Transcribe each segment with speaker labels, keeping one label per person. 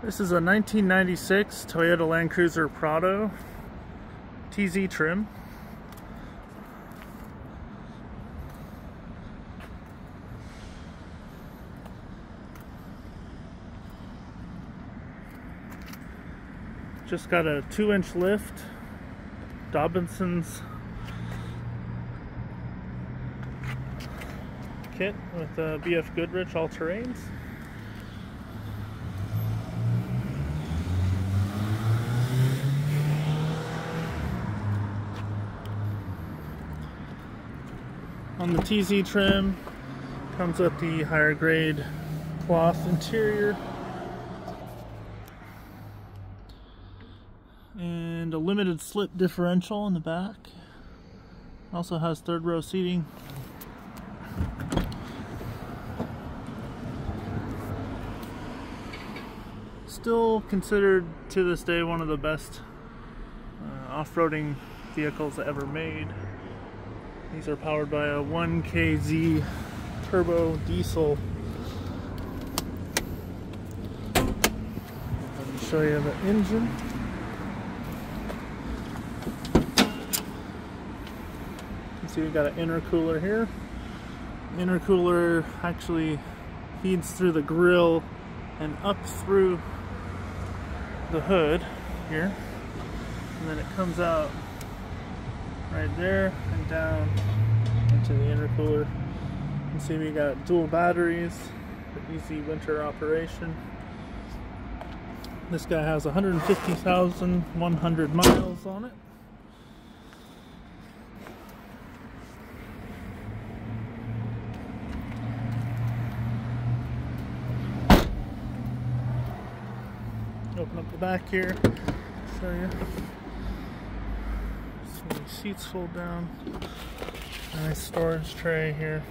Speaker 1: This is a 1996 Toyota Land Cruiser Prado TZ trim. Just got a 2-inch lift, Dobinsons kit with BF Goodrich all-terrains. On the TZ trim, comes with the higher grade cloth interior and a limited slip differential in the back. Also has third row seating. Still considered to this day one of the best off-roading vehicles ever made. These are powered by a 1KZ turbo diesel. Let me show you the engine. You can see we've got an intercooler here. The intercooler actually feeds through the grill and up through the hood here, and then it comes out right there and down into the intercooler. You can see we got dual batteries for easy winter operation. This guy has 150,100 miles on it. Open up the back here, show you. So the seats fold down. Nice storage tray here.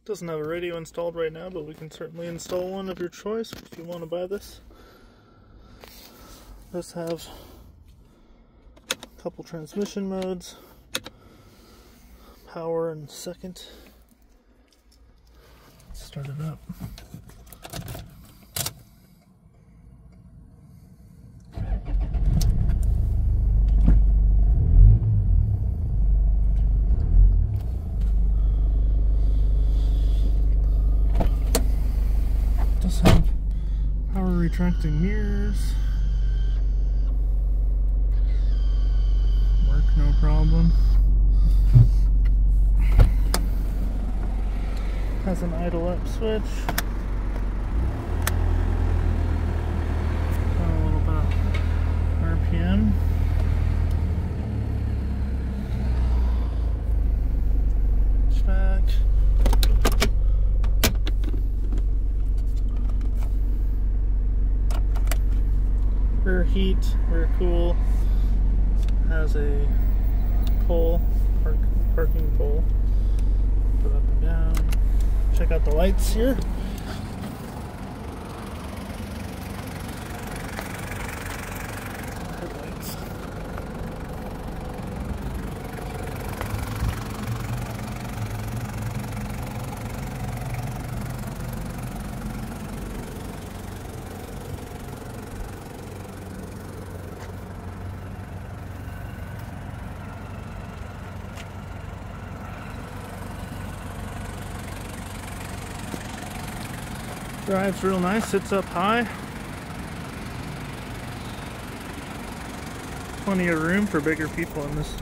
Speaker 1: Doesn't have a radio installed right now, but we can certainly install one of your choice if you want to buy this. Does have a couple transmission modes, power and second. Let's start it up. Does have power retracting mirrors. Work no problem. Has an idle up switch. Got a little bit of RPM. Back. Rear heat, rear cool, has a pole, parking pole, put up and down. Check out the lights here. Headlights. Drives real nice, sits up high. Plenty of room for bigger people in this.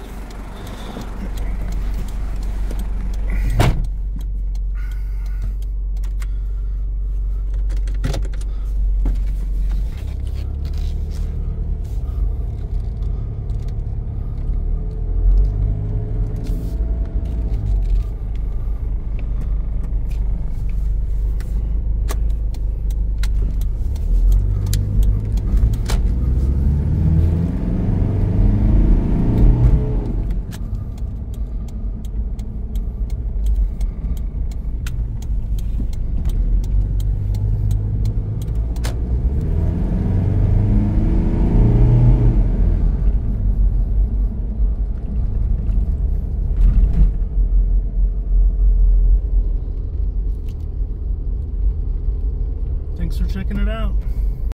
Speaker 1: Thanks for checking it out.